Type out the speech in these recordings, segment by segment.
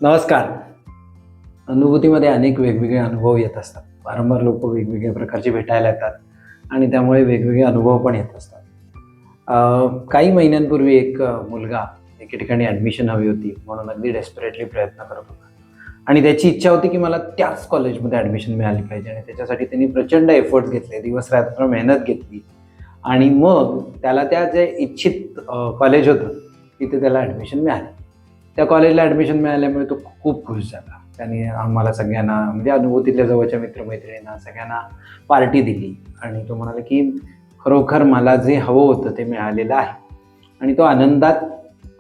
नमस्कार. अनुभूतीमध्ये अनेक वेगवेगळे अनुभव येत असतात. वारंवार लोक वेगवेगळ्या प्रकारचे भेटायला येतात आणि त्यामुळे वेगवेगळे अनुभव पण येत असतात. काही महिन्यांपूर्वी एक मुलगा एके ठिकाणी ॲडमिशन हवी होती म्हणून अगदी डेस्परेटली प्रयत्न करत होता आणि त्याची इच्छा होती की मला त्याच कॉलेजमध्ये ॲडमिशन मिळाली पाहिजे आणि त्याच्यासाठी त्यांनी प्रचंड एफर्ट्स घेतले, दिवसरात्र मेहनत घेतली आणि मग त्याला त्या जे इच्छित कॉलेज होतं तिथे त्याला ॲडमिशन मिळालं. त्या कॉलेजला ॲडमिशन मिळाल्यामुळे तो खूप खुश झाला. त्याने आम्हाला सगळ्यांना म्हणजे अनुभूतीतल्या जवळच्या मित्रमैत्रिणींना सगळ्यांना पार्टी दिली आणि तो म्हणाला की खरोखर मला जे हवं होतं ते मिळालेलं आहे आणि तो आनंदात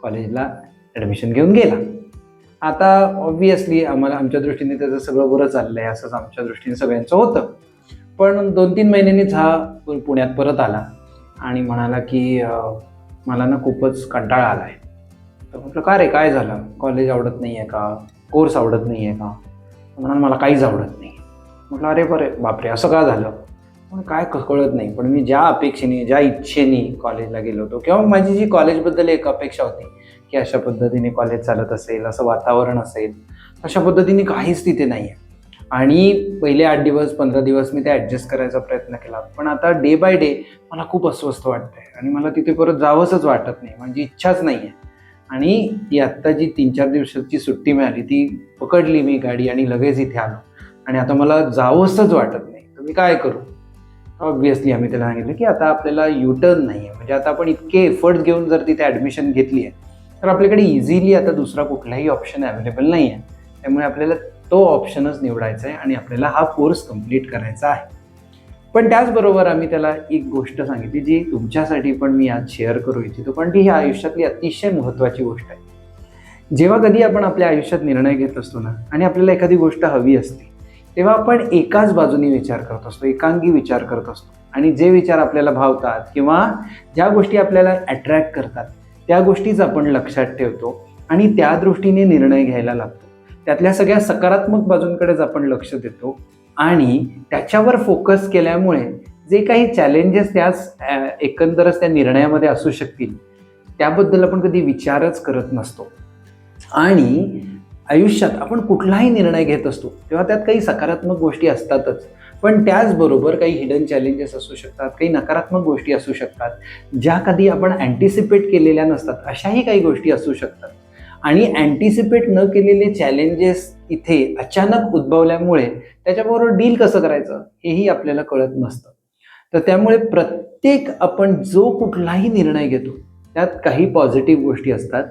कॉलेजला ॲडमिशन घेऊन गेला. आता ऑब्व्हियसली आमच्या दृष्टीने त्याचं सगळं बरं चाललं आहे असंच आमच्या दृष्टीने सगळ्यांचं होतं. पण 2-3 महिन्यांनीच हा पुण्यात परत आला आणि म्हणाला की मला ना खूपच कंटाळा आला आहे. तर म्हटलं का रे, काय झालं? कॉलेज आवडत नाही आहे का? कोर्स आवडत नाही आहे का? म्हणाल मला काहीच आवडत नाही. म्हटलं अरे बापरे, असं का झालं? पण काय कळत नाही, पण मी ज्या अपेक्षेने ज्या इच्छेने कॉलेजला गेलो होतो किंवा माझी जी कॉलेजबद्दल एक अपेक्षा होती की अशा पद्धतीने कॉलेज चालत असेल, असं वातावरण असेल, अशा पद्धतीने काहीच तिथे नाही आहे. आणि पहिले 8 दिवस 15 दिवस मी ते ॲडजस्ट करायचा प्रयत्न केला, पण आता डे बाय डे मला खूप अस्वस्थ वाटतं आहे आणि मला तिथे परत जावंसंच वाटत नाही, माझी इच्छाच नाही आहे. आणि ती आत्ता जी 3-4 दिवसाची सुट्टी मिळाली ती पकडली मी गाडी आणि लगेच इथे आलो आणि आता मला जावंसंच वाटत नाही. तर मी काय करू? ऑब्व्हियसली आम्ही त्याला सांगितलं की आता आपल्याला युटर्न नाही आहे, म्हणजे आता आपण इतके एफर्ट्स घेऊन जर तिथे ॲडमिशन घेतली आहे तर आपल्याकडे इझिली आता दुसरा कुठलाही ऑप्शन अवेलेबल नाही आहे. त्यामुळे आपल्याला तो ऑप्शनच निवडायचा आहे आणि आपल्याला हा कोर्स कंप्लीट करायचा आहे. पण त्याचबरोबर आम्ही त्याला एक गोष्ट सांगितली जी तुमच्यासाठी पण मी आज शेअर करू इच्छितो, पण ती ह्या आयुष्यातली अतिशय महत्त्वाची गोष्ट आहे. जेव्हा कधी आपण आपल्या आयुष्यात निर्णय घेत असतो ना आणि आपल्याला एखादी गोष्ट हवी असते तेव्हा आपण एकाच बाजूने विचार करत असतो, एकांगी विचार करत असतो आणि जे विचार आपल्याला भावतात किंवा ज्या गोष्टी आपल्याला अट्रॅक्ट करतात त्या गोष्टीच आपण लक्षात ठेवतो आणि त्या दृष्टीने निर्णय घ्यायला लागतो. त्यातल्या सगळ्या सकारात्मक बाजूंकडेच आपण लक्ष देतो आणि त्याच्यावर फोकस केल्यामुळे जे काही चॅलेंजेस त्याच एकंदरच त्या निर्णयामध्ये असू शकतील त्याबद्दल आपण कधी विचारच करत नसतो. आणि आयुष्यात आपण कुठलाही निर्णय घेत असतो तेव्हा त्यात काही सकारात्मक गोष्टी असतातच, पण त्याचबरोबर काही हिडन चॅलेंजेस असू शकतात, काही नकारात्मक गोष्टी असू शकतात, ज्या कधी आपण अँटिसिपेट केलेल्या नसतात, अशाही काही गोष्टी असू शकतात. आणि अँटिसिपेट न केलेले चॅलेंजेस इथे अचानक उद्भवल्यामुळे त्याच्याबरोबर डील कसं करायचं हेही आपल्याला कळत नसतं. तर त्यामुळे प्रत्येक आपण जो कुठलाही निर्णय घेतो त्यात काही पॉझिटिव्ह गोष्टी असतात,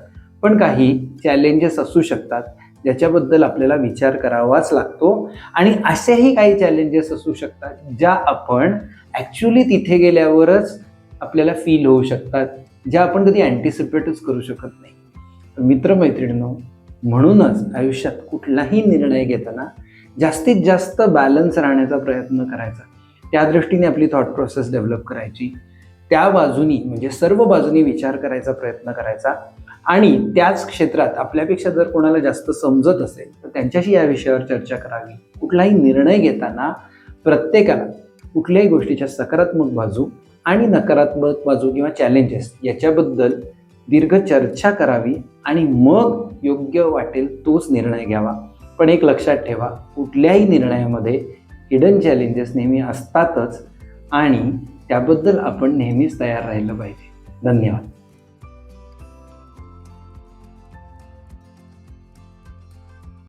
पण काही चॅलेंजेस असू शकतात ज्याच्याबद्दल आपल्याला विचार करावाच लागतो. आणि असेही काही चॅलेंजेस असू शकतात ज्या आपण ॲक्च्युली तिथे गेल्यावरच आपल्याला फील होऊ शकतात, ज्या आपण कधी अँटिसिपेटच करू शकत नाही. मित्रमैत्रिणींनो, म्हणूनच आयुष्यात कुठलाही निर्णय घेताना जास्तीत जास्त बॅलन्स राहण्याचा प्रयत्न करायचा, त्या दृष्टीने आपली थॉट प्रोसेस डेव्हलप करायची, त्या बाजूनी म्हणजे सर्व बाजूनी विचार करायचा प्रयत्न करायचा आणि त्याच क्षेत्रात आपल्यापेक्षा जर कोणाला जास्त समजत असेल तर त्यांच्याशी या विषयावर चर्चा करावी. कुठलाही निर्णय घेताना प्रत्येकाला कुठल्याही गोष्टीच्या सकारात्मक बाजू आणि नकारात्मक बाजू किंवा चॅलेंजेस याच्याबद्दल दीर्घ चर्चा करावी आणि मग योग्य वाटेल तोच निर्णय घ्यावा. पण एक लक्षात ठेवा, कुठल्याही निर्णयामध्ये हिडन चॅलेंजेस नेहमी असतातच आणि त्याबद्दल आपण नेहमीच तयार राहिलं पाहिजे. धन्यवाद.